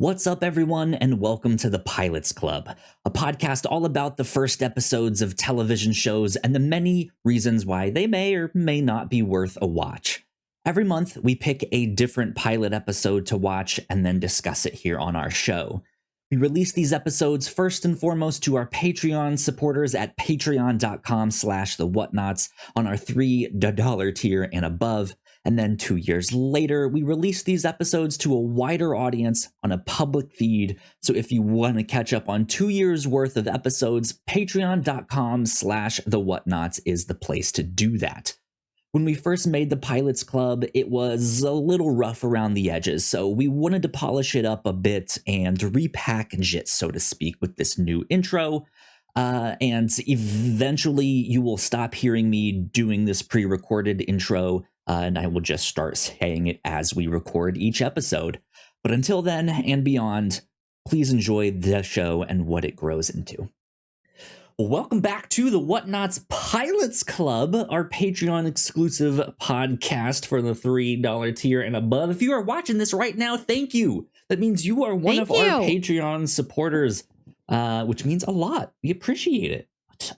What's up, everyone, and welcome to the Pilots Club, a podcast all about the first episodes of television shows and the many reasons why they may or may not be worth a watch. Every month, we pick a different pilot episode to watch and then discuss it here on our show. We release these episodes first and foremost to our Patreon supporters at patreon.com/the Whatnauts on our $3 tier and above. And then 2 years later, we release these episodes to a wider audience on a public feed. So if you want to catch up on 2 years worth of episodes, patreon.com/the Whatnauts is the place to do that. When we first made the Pilots Club, it was a little rough around the edges, so we wanted to polish it up a bit and repackage it, so to speak, with this new intro. And eventually you will stop hearing me doing this pre-recorded intro, and I will just start saying it as we record each episode. But until then and beyond, please enjoy the show and what it grows into. Welcome back to the Whatnauts Pilots Club, our Patreon exclusive podcast for the $3 tier and above. If you are watching this right now, thank you. That means you are one of our Patreon supporters, which means a lot. We appreciate it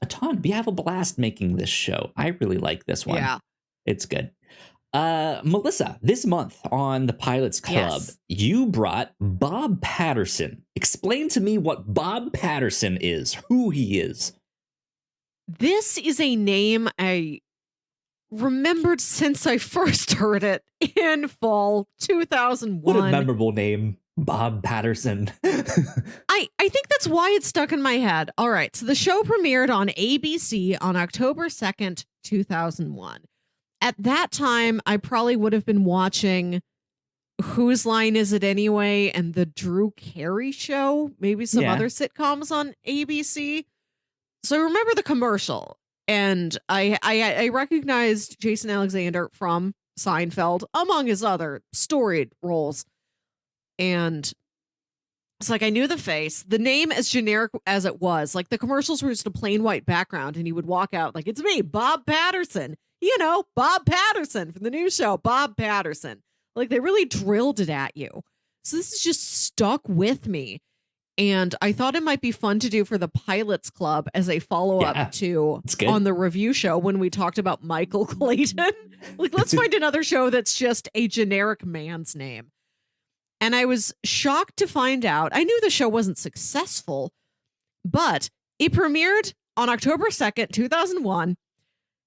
a ton. We have a blast making this show. I really like this one. Yeah, it's good. Melissa, this month on the Pilots Club, you brought Bob Patterson. Explain to me what Bob Patterson is, who he is. This is a name I remembered since I first heard it in fall 2001. What a memorable name, Bob Patterson. I think that's why it stuck in my head. All right, so the show premiered on ABC on October 2nd, 2001. At that time, I probably would have been watching Whose Line Is It Anyway? And the Drew Carey Show, maybe some other sitcoms on ABC. So I remember the commercial, and I recognized Jason Alexander from Seinfeld, among his other storied roles. And it's like I knew the face, the name as generic as it was. Like the commercials were just a plain white background, and he would walk out like, "It's me, Bob Patterson." You know, Bob Patterson from the new show, Bob Patterson. Like they really drilled it at you. So this is just stuck with me. And I thought it might be fun to do for the Pilots Club as a follow-up to on the review show when we talked about Michael Clayton. Like, let's find another show that's just a generic man's name. And I was shocked to find out, I knew the show wasn't successful, but it premiered on October 2nd, 2001,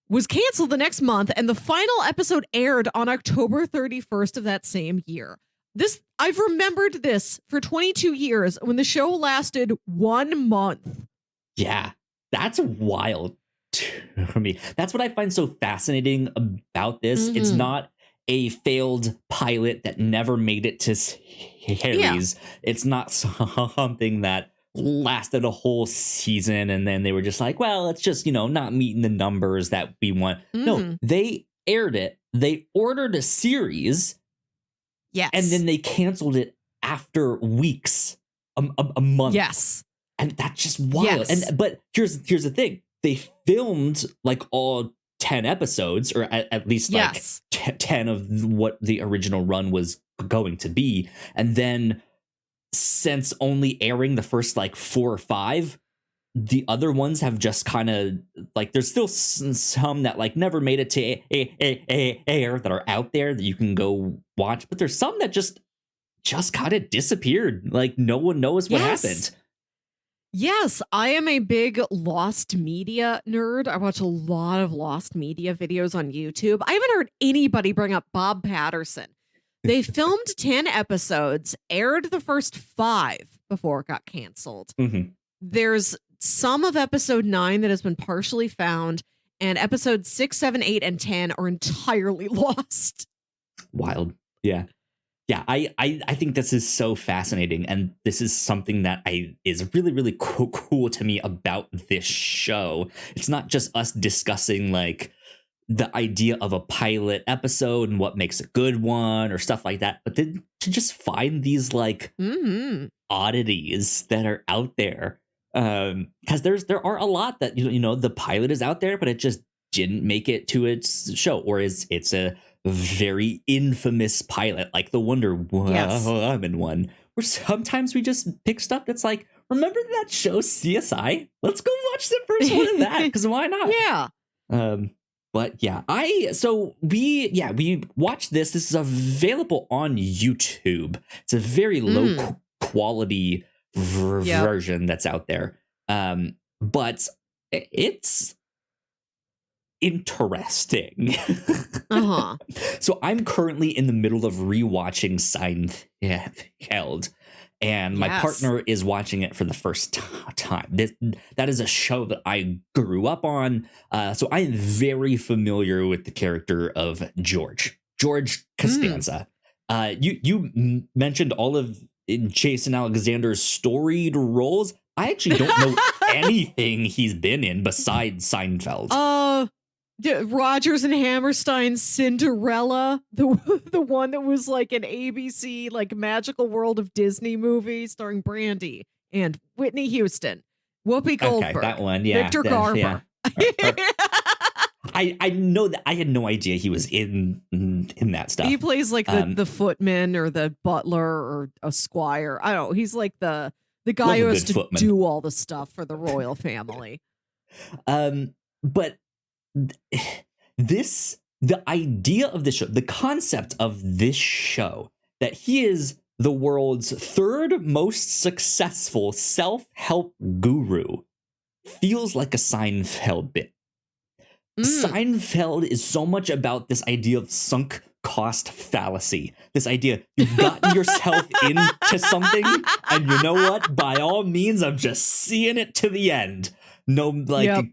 was canceled the next month, and the final episode aired on October 31st of that same year. I've remembered this for 22 years when the show lasted 1 month. Yeah, that's wild for me. That's what I find so fascinating about this. It's not a failed pilot that never made it to series. Yeah. It's not something that lasted a whole season and then they were just like, well, it's just, not meeting the numbers that we want. No, they aired it. They ordered a series. Yes. And then they canceled it after weeks, a month. Yes. And that's just wild. Yes. But here's the thing. They filmed like all 10 episodes, or at least like 10 of what the original run was going to be. And then since only airing the first like 4 or 5, the other ones have just kind of like, there's still some that like never made it to air that are out there that you can go watch, but there's some that just kind of disappeared. Like no one knows what happened. Yes, I am a big lost media nerd. I watch a lot of lost media videos on YouTube. I haven't heard anybody bring up Bob Patterson. They filmed 10 episodes, aired the first 5 before it got canceled. There's some of episode 9 that has been partially found, and episodes 6, 7, 8, and 10 are entirely lost. Wild. Yeah. Yeah, I think this is so fascinating, and this is something that is really, really cool to me about this show. It's not just us discussing like the idea of a pilot episode and what makes a good one or stuff like that, but then to just find these like oddities that are out there. Because there are a lot that the pilot is out there, but it just didn't make it to its show, or it's a very infamous pilot like the Wonder Woman one, where sometimes we just pick stuff that's like, remember that show CSI? Let's go watch the first one of that, because why not? Yeah. But yeah, we watched this. This is available on YouTube. It's a very low quality version that's out there. But it's interesting. So I'm currently in the middle of rewatching Seinfeld, and my partner is watching it for the first time. That is a show that I grew up on, so I am very familiar with the character of George Costanza. You mentioned all of Jason Alexander's storied roles. I actually don't know anything he's been in besides Seinfeld. Rodgers and Hammerstein's Cinderella, the one that was like an ABC like Magical World of Disney movie starring Brandy and Whitney Houston, Whoopi Goldberg, okay, that one, yeah, Victor Garber. Yeah. I know that. I had no idea he was in that stuff. He plays like the footman or the butler or a squire. I don't know. He's like the guy who has to do all the stuff for the royal family. But the idea of this show, the concept of this show, that he is the world's third most successful self-help guru, feels like a Seinfeld bit. Seinfeld is so much about this idea of sunk cost fallacy. This idea, you've gotten yourself into something, and you know what? By all means, I'm just seeing it to the end. No, like,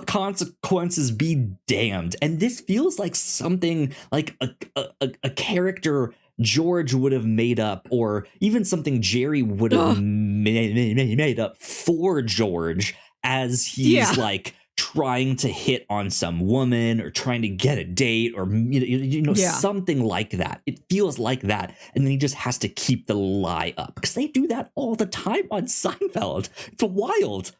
consequences be damned. And this feels like something like a character George would have made up, or even something Jerry would have made up for George, as he's like trying to hit on some woman or trying to get a date, or something like that. It feels like that, and then he just has to keep the lie up, because they do that all the time on Seinfeld. It's wild.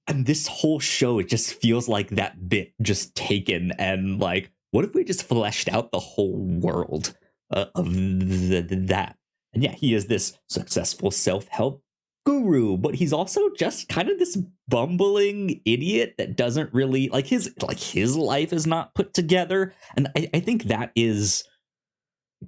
And this whole show, it just feels like that bit just taken, and like, what if we just fleshed out the whole world of that? And yeah, he is this successful self-help guru, but he's also just kind of this bumbling idiot that doesn't really his life is not put together. And I think that is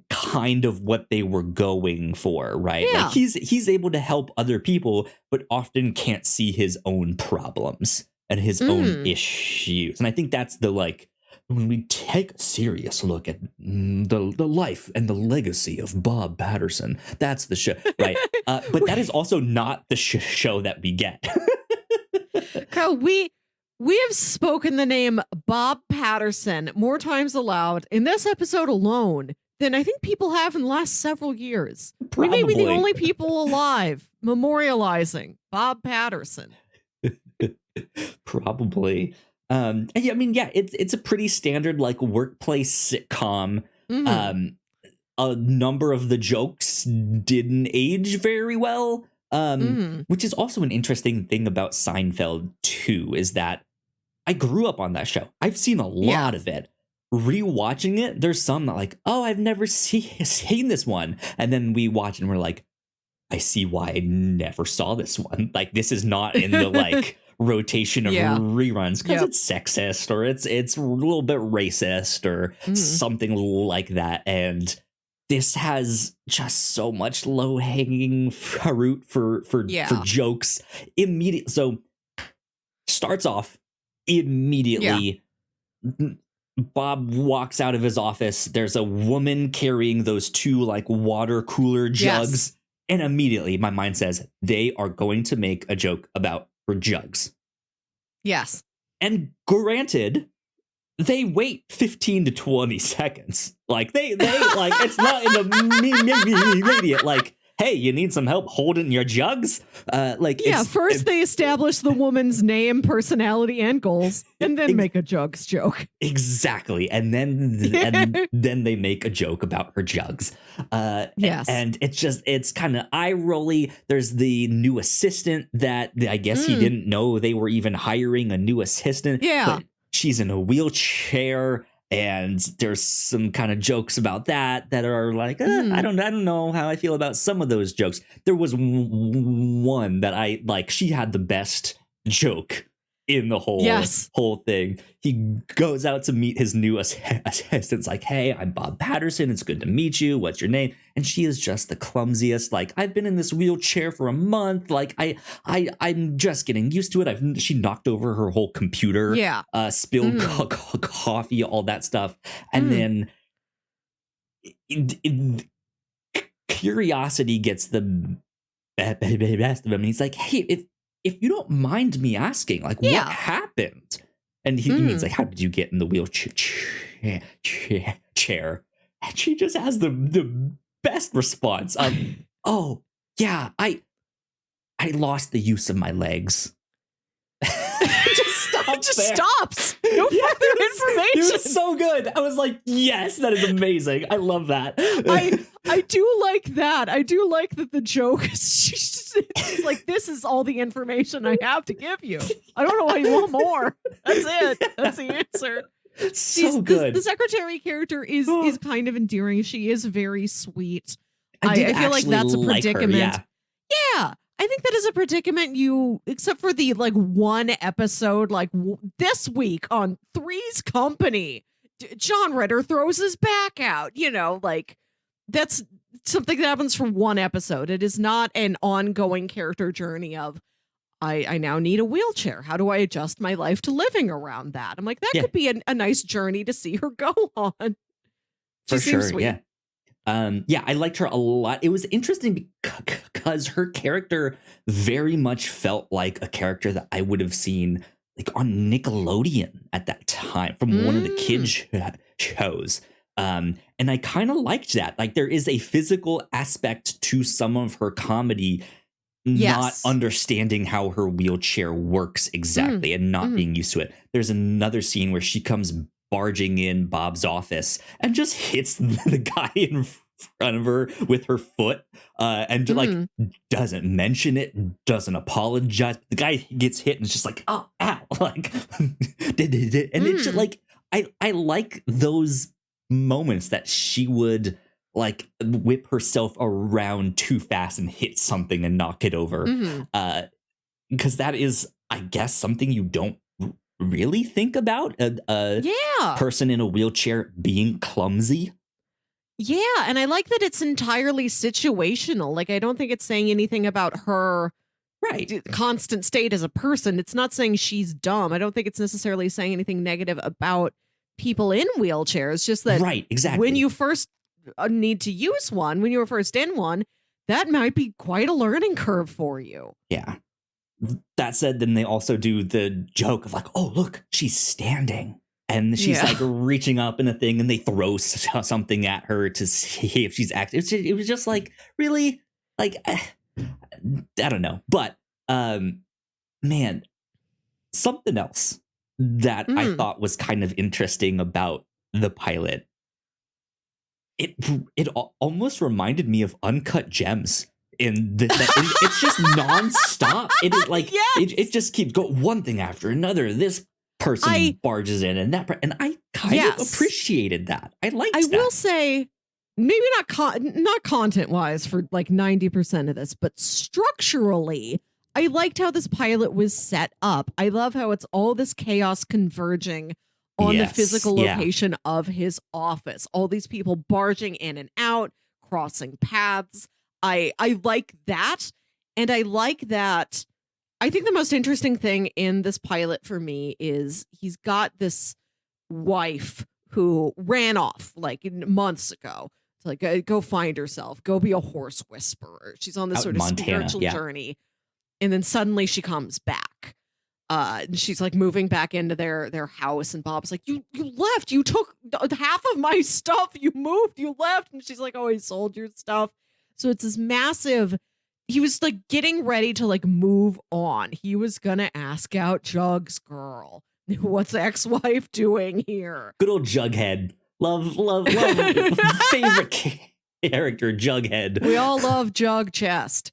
kind of what they were going for, right? Yeah. Like he's able to help other people, but often can't see his own problems and his own issues. And I think that's when we take a serious look at the life and the legacy of Bob Patterson, that's the show, right? But that is also not the show that we get. Kyle, we have spoken the name Bob Patterson more times aloud in this episode alone than I think people have in the last seveul years. Probably. We may be the only people alive memorializing Bob Patterson. Probably. It's a pretty standard workplace sitcom. A number of the jokes didn't age very well, which is also an interesting thing about Seinfeld too, is that I grew up on that show. I've seen a lot of it. Rewatching it, there's some that I've never seen this one, and then we watch it and we're like, I see why I never saw this one. This is not in the rotation of reruns, because it's sexist, or it's a little bit racist, or something like that. And this has just so much low hanging fruit for jokes immediately. So starts off immediately. Bob walks out of his office. There's a woman carrying those two water cooler jugs. And immediately my mind says they are going to make a joke about her jugs. Yes. And granted, they wait 15 to 20 seconds. They it's not in the immediate hey, you need some help holding your jugs? First they establish the woman's name, personality, and goals, and then make a jugs joke. Exactly. And then then they make a joke about her jugs. And it's kind of eye-rolly. There's the new assistant that I guess he didn't know they were even hiring a new assistant. Yeah. But she's in a wheelchair. And there's some kind of jokes about that are like, I don't know how I feel about some of those jokes. There was one that I like. She had the best joke in the whole thing. He goes out to meet his new assistant. Like, hey, I'm Bob Patterson. It's good to meet you. What's your name? And she is just the clumsiest. Like, I've been in this wheelchair for a month. Like, I'm just getting used to it. She knocked over her whole computer. Yeah. Spilled coffee, all that stuff. And then curiosity gets the best of him. And he's like, hey, if you don't mind me asking, like, what happened? And he means, like, how did you get in the wheelchair? And she just has the best response of, oh, yeah, I lost the use of my legs. It just stops. No further information. It was so good. I was like, yes, that is amazing. I love that. I do like that. I do like that the joke is she's like, this is all the information I have to give you. I don't know why you want more. That's it. That's the answer. So good. The secretary character is kind of endearing. She is very sweet. I feel like that's a predicament. Her, yeah. I think that is a predicament except for the like one episode, like this week on Three's Company, John Ritter throws his back out, like that's something that happens for one episode. It is not an ongoing character journey of, I now need a wheelchair. How do I adjust my life to living around that? I'm like, that could be a nice journey to see her go on. She seems sweet. Yeah. I liked her a lot. It was interesting because her character very much felt like a character that I would have seen like on Nickelodeon at that time from one of the kids shows. And I kind of liked that. Like, there is a physical aspect to some of her comedy, not understanding how her wheelchair works exactly and not being used to it. There's another scene where she comes barging in Bob's office and just hits the guy in front of her with her foot and like doesn't mention it, doesn't apologize. The guy gets hit and it's just like, oh, ow, like and it's just like I like those moments that she would like whip herself around too fast and hit something and knock it over, because that is, I guess, something you don't really think about a person in a wheelchair being clumsy. Yeah, and I like that it's entirely situational. Like, I don't think it's saying anything about her constant state as a person. It's not saying she's dumb. I don't think it's necessarily saying anything negative about people in wheelchairs. Just that when you first need to use one, when you were first in one, that might be quite a learning curve for you. Yeah. That said, then they also do the joke of like, oh, look, she's standing. And she's like reaching up in a thing and they throw something at her to see if she's acting. It was just like, really? Like, I don't know. But, man, something else that I thought was kind of interesting about the pilot. It almost reminded me of Uncut Gems. It's just nonstop. It is like it just keeps going one thing after another. This person barges in and that, and I kind of appreciated that. I liked that. I will say, maybe not content wise for like 90% of this, but structurally, I liked how this pilot was set up. I love how it's all this chaos converging on the physical location of his office. All these people barging in and out, crossing paths. I like that. And I like that. I think the most interesting thing in this pilot for me is he's got this wife who ran off like months ago. It's like, go find herself, go be a horse whisperer. She's on this Out sort of Montana, spiritual journey. And then suddenly she comes back. And she's like moving back into their house. And Bob's like, you left. You took half of my stuff. You moved. You left. And she's like, oh, I sold your stuff. So it's this massive, he was like getting ready to like move on. He was going to ask out Jug's girl. What's ex-wife doing here? Good old Jughead. Love. Favorite character, Jughead. We all love Jug Chest.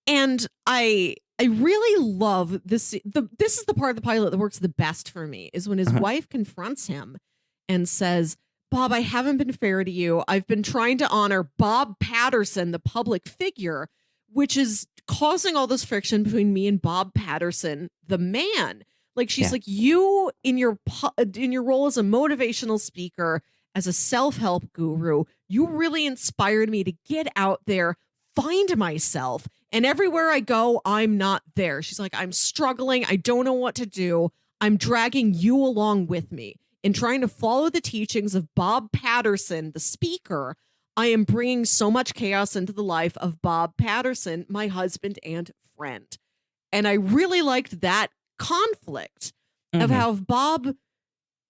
And I I really love this. This is the part of the pilot that works the best for me is when his Uh-huh. wife confronts him and says, Bob, I haven't been fair to you. I've been trying to honor Bob Patterson, the public figure, which is causing all this friction between me and Bob Patterson, the man. Like she's Yeah. like, you in your role as a motivational speaker, as a self-help guru, you really inspired me to get out there, find myself. And everywhere I go, I'm not there. She's like, I'm struggling. I don't know what to do. I'm dragging you along with me in trying to follow the teachings of Bob Patterson, the speaker. I am bringing so much chaos into the life of Bob Patterson, my husband and friend. And I really liked that conflict of how Bob,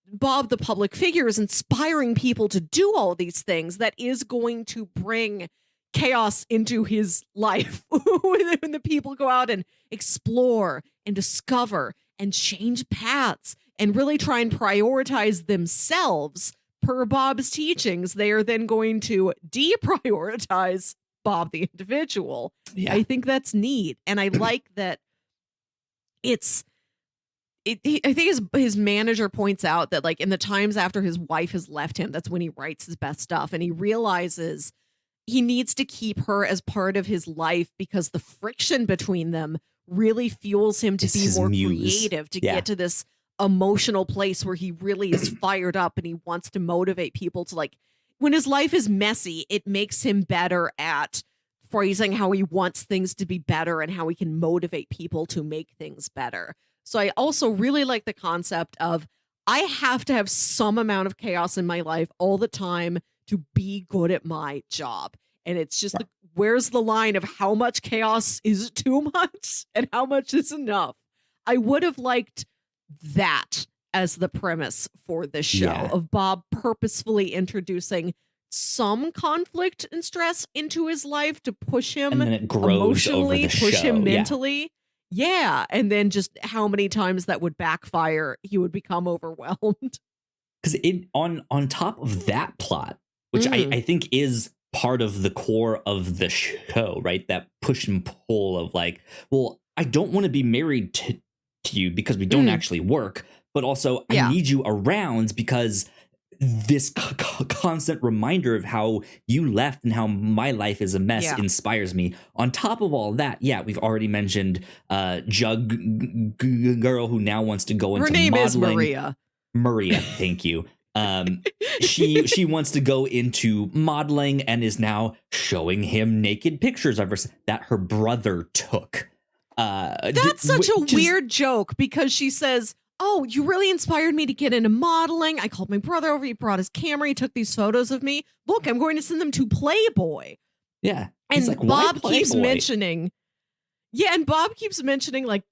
the public figure, is inspiring people to do all these things that is going to bring chaos into his life when the people go out and explore and discover and change paths and really try and prioritize themselves per Bob's teachings. They are then going to deprioritize Bob the individual. Yeah. I think that's neat. And I like that I think his manager points out that like in the times after his wife has left him, that's when he writes his best stuff. And he realizes he needs to keep her as part of his life because the friction between them really fuels him to be more creative, to get to this emotional place where he really is fired up and he wants to motivate people to like, when his life is messy, it makes him better at phrasing how he wants things to be better and how he can motivate people to make things better. So I also really like the concept of I have to have some amount of chaos in my life all the time to be good at my job. And it's just where's the line of how much chaos is too much and how much is enough? I would have liked that as the premise for this show of Bob purposefully introducing some conflict and stress into his life to push him and then it grows emotionally, over the push show. him mentally. Yeah. And then just how many times that would backfire, he would become overwhelmed. Because on top of that plot, which I think is part of the core of the show, right? That push and pull of like, well, I don't want to be married to you because we don't actually work, but also I need you around because this constant reminder of how you left and how my life is a mess inspires me. On top of all that, we've already mentioned Jug girl who now wants to go into modeling. Her name is Maria. Maria, thank you. She wants to go into modeling and is now showing him naked pictures of her that her brother took. That's such a weird joke because she says, oh, you really inspired me to get into modeling. I called my brother over. He brought his camera. He took these photos of me. Look, I'm going to send them to Playboy. Yeah. And like, Bob keeps mentioning. Yeah. And Bob keeps mentioning like,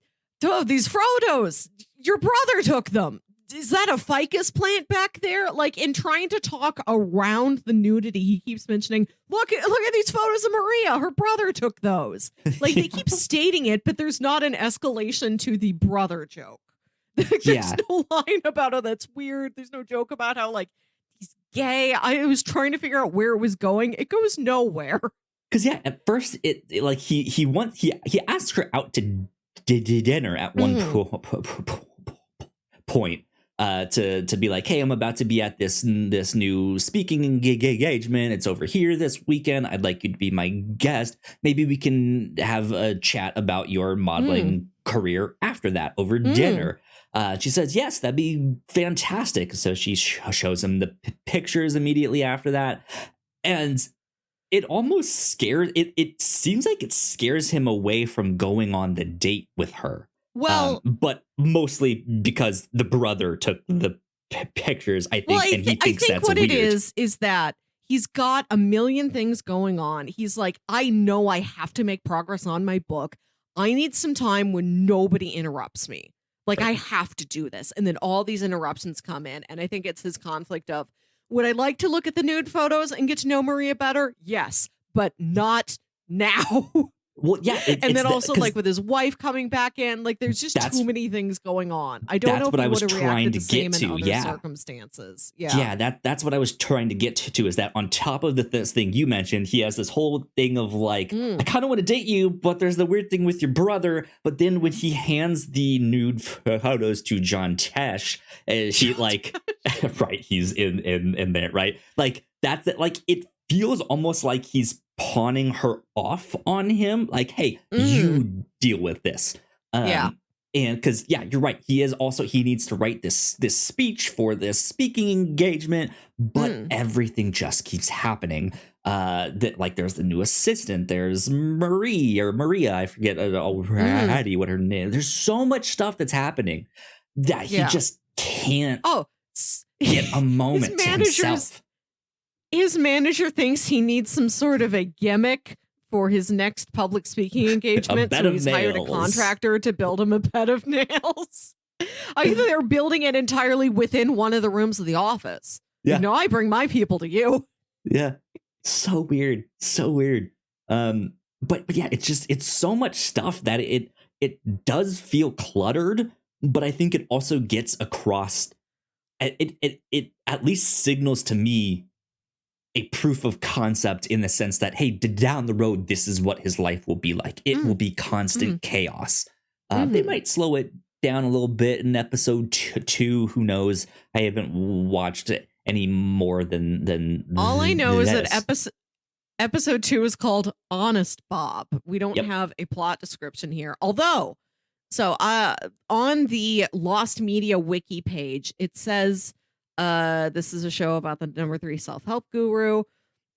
oh, these photos, your brother took them. Is that a ficus plant back there? Like in trying to talk around the nudity, he keeps mentioning, look at these photos of Maria. Her brother took those. Like they keep stating it, but there's not an escalation to the brother joke. There's no line about, oh, that's weird. There's no joke about how like he's gay. I was trying to figure out where it was going. It goes nowhere. Because at first it like he asked her out to dinner at one point to be like, hey, I'm about to be at this new speaking engagement. It's over here this weekend. I'd like you to be my guest. Maybe we can have a chat about your modeling career after that over dinner. She says, yes, that'd be fantastic. So she shows him the pictures immediately after that. And it almost scares, it seems like it scares him away from going on the date with her. Well, but mostly because the brother took the pictures, I think, and he thinks that's what weird. It is that he's got a million things going on. He's like, I know I have to make progress on my book. I need some time when nobody interrupts me. Like, I have to do this. And then all these interruptions come in. And I think it's his conflict of, would I like to look at the nude photos and get to know Maria better? Yes, but not now. Well, yeah, And then also 'cause like with his wife coming back in, like there's just that's too many things going on. I don't know that's if what he I was would have trying reacted to the get same in to. other Yeah. circumstances. Yeah. Yeah, that's what I was trying to get to is that on top of this thing you mentioned, he has this whole thing of like, I Mm. kind of want to date you, but there's the weird thing with your brother. But then when he hands the nude photos to John Tesh, he like, right, he's in there, right? Like that's it. Like it feels almost like he's pawning her off on him. Like, hey, Mm. you deal with this. Yeah. And because yeah, you're right, he needs to write this speech for this speaking engagement, but Mm. everything just keeps happening. That like there's the new assistant, there's Marie or Maria, I forget already what her name. There's so much stuff that's happening that he Yeah. just can't Oh, get a moment to himself. his manager thinks he needs some sort of a gimmick for his next public speaking A engagement, bed so of he's hired a nails. contractor to build him a bed of nails. I think they're building it entirely within one of the rooms of the office. Yeah. You know, I bring my people to you. Yeah. So weird. So weird. But yeah, it's so much stuff that it does feel cluttered, but I think it also gets across it at least signals to me a proof of concept in the sense that, hey, down the road, this is what his life will be like. It will be constant chaos. They might slow it down a little bit in episode two. Who knows? I haven't watched it any more than All I know is this. that episode 2 is called Honest Bob. We don't Yep. have a plot description here. Although, so on the Lost Media wiki page, it says this is a show about the number 3 self-help guru.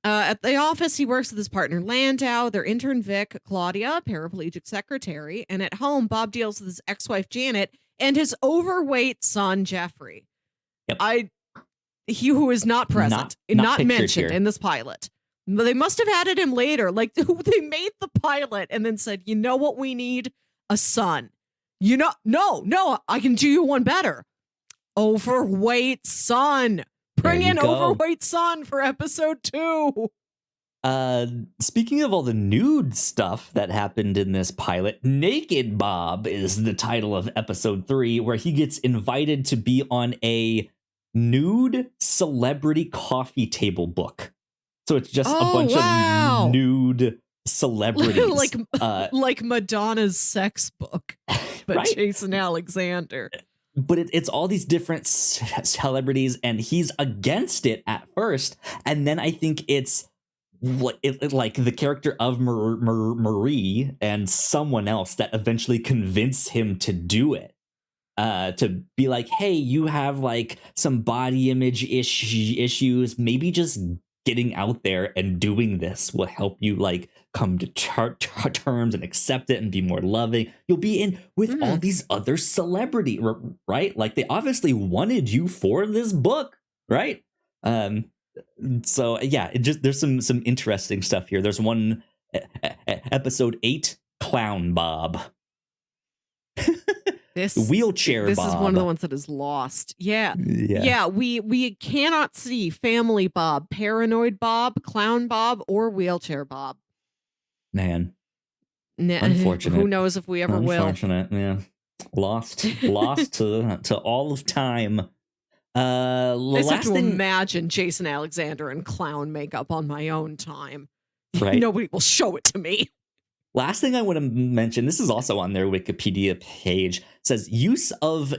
At the office, he works with his partner Landau, their intern Vic, Claudia, paraplegic secretary, and at home, Bob deals with his ex-wife Janet and his overweight son Jeffrey. Yep. He who is not present and not mentioned here in this pilot. But they must have added him later. Like they made the pilot and then said, you know what we need? A son. You know, no, I can do you one better. Overweight son. Bring in overweight son for episode 2. Speaking of all the nude stuff that happened in this pilot, Naked Bob is the title of episode 3, where he gets invited to be on a nude celebrity coffee table book. So it's just a bunch of nude celebrities. like Madonna's sex book, but right? Jason Alexander. But it's all these different celebrities, and he's against it at first. And then I think it's like the character of Marie and someone else that eventually convince him to do it. To be like, hey, you have like some body image issues. Maybe just getting out there and doing this will help you like come to terms and accept it and be more loving. You'll be in with all these other celebrity, right? Like they obviously wanted you for this book, right? So yeah, there's some interesting stuff here. There's one episode 8, Clown Bob. This wheelchair This Bob. is one of the ones that is lost. Yeah. We cannot see Family Bob, Paranoid Bob, Clown Bob, or Wheelchair Bob. Man, unfortunate. Who knows if we ever will? Unfortunate. Yeah, lost to all of time. I just have to imagine Jason Alexander in clown makeup on my own time. Right. Nobody will show it to me. Last thing I want to mention, this is also on their Wikipedia page, says use of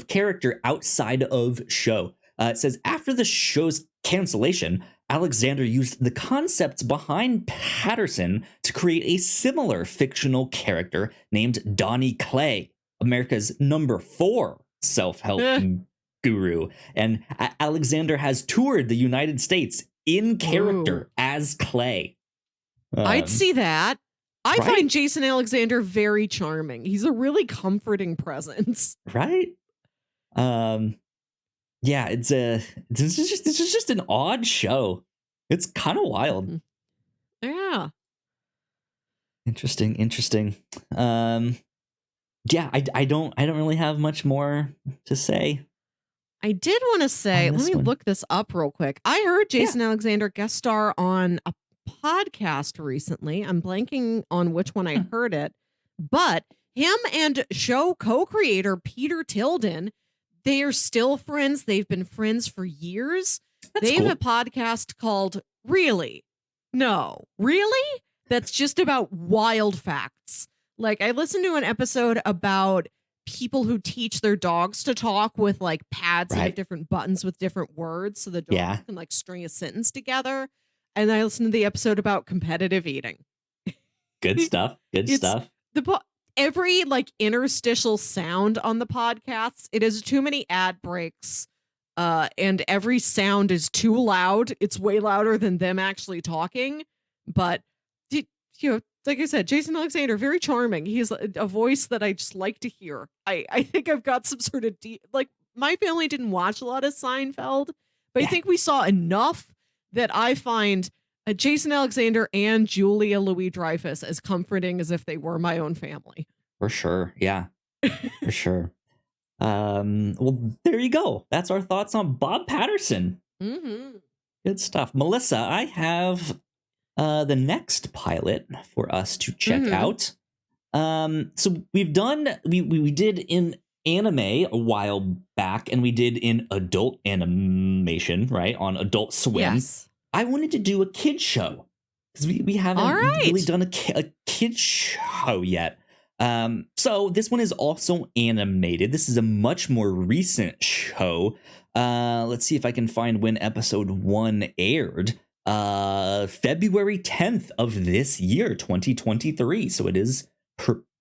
character outside of show. It says after the show's cancellation, Alexander used the concepts behind Patterson to create a similar fictional character named Donnie Clay, America's number 4 self-help guru. And Alexander has toured the United States in character as Clay. I'd see that. I find Jason Alexander very charming. He's a really comforting presence. Right? Yeah, it's just an odd show. It's kind of wild. Yeah. Interesting. Yeah, I don't really have much more to say. I did want to say, let me look this up real quick. I heard Jason Alexander guest star on a podcast recently. I'm blanking on which one I heard it, but him and show co-creator Peter Tilden, they are still friends. They've been friends for years. That's They have cool. a podcast called Really? No. Really? That's just about wild facts. Like, I listened to an episode about people who teach their dogs to talk with like pads that have Right. different buttons with different words so the dog Yeah. can like string a sentence together. And I listened to the episode about competitive eating. Good stuff. Good It's stuff. every like interstitial sound on the podcasts, it has too many ad breaks. And every sound is too loud. It's way louder than them actually talking. But you know, like I said, Jason Alexander, very charming. He's a voice that I just like to hear. I think I've got some sort of like my family didn't watch a lot of Seinfeld, but Yeah. I think we saw enough that I find Jason Alexander and Julia Louis-Dreyfus as comforting as if they were my own family. For sure. Yeah. For sure. Well, there you go. That's our thoughts on Bob Patterson. Mm-hmm. Good stuff. Melissa, I have the next pilot for us to check out. So we've done, we did in anime a while back, and we did in adult animation, right, on Adult Swim. Yes. I wanted to do a kid show because we haven't All right. really done a kid show yet. So this one is also animated. This is a much more recent show. Let's see if I can find when episode 1 aired. February 10th of this year, 2023. So it is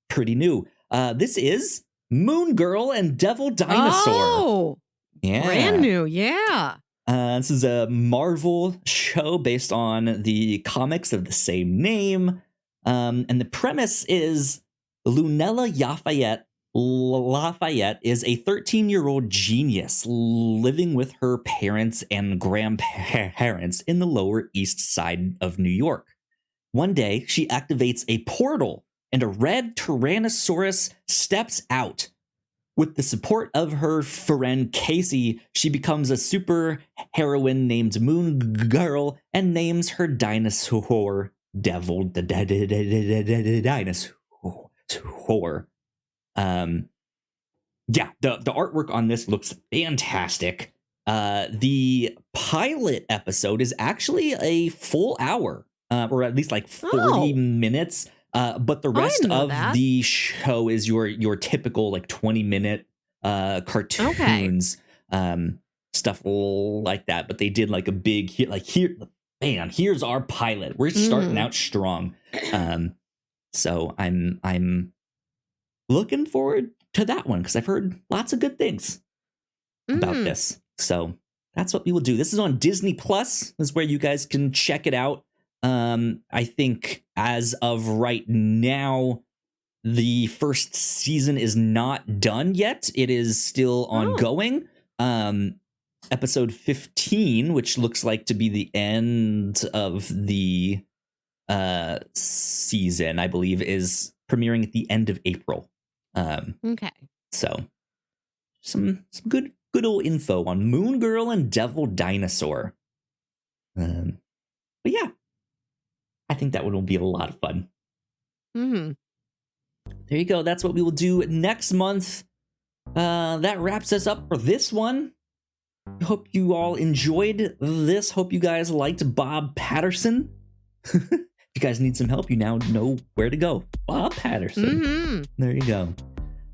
pretty new. This is Moon Girl and Devil Dinosaur. Oh, yeah. brand new. Yeah. This is a Marvel show based on the comics of the same name. And the premise is Lunella Lafayette is a 13-year-old genius living with her parents and grandparents in the Lower East Side of New York. One day, she activates a portal and a red Tyrannosaurus steps out. With the support of her friend Casey, she becomes a super heroine named Moon Girl and names her dinosaur Devil Dinosaur. Yeah, the artwork on this looks fantastic. The pilot episode is actually a full hour, or at least like 40 minutes. But the rest of the show is your typical like 20-minute cartoons, stuff like that. But they did like a big here's our pilot. We're starting out strong. So I'm looking forward to that one because I've heard lots of good things about this. So that's what we will do. This is on Disney Plus. This is where you guys can check it out. I think as of right now, the first season is not done yet. It is still ongoing. Episode 15, which looks like to be the end of the season, I believe, is premiering at the end of April. Okay. So some good old info on Moon Girl and Devil Dinosaur. But yeah, I think that one will be a lot of fun. There you go. That's what we will do next month. That wraps us up for this one. Hope you all enjoyed this. Hope you guys liked Bob Patterson. If you guys need some help, you now know where to go. Bob Patterson. There you go.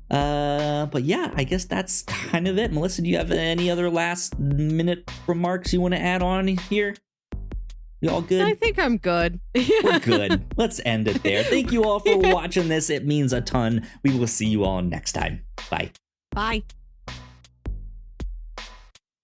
But yeah, I guess that's kind of it. Melissa, do you have any other last minute remarks you want to add on here? You all good? I think I'm good. We're good. Let's end it there. Thank you all for watching this. It means a ton. We will see you all next time. Bye. Bye.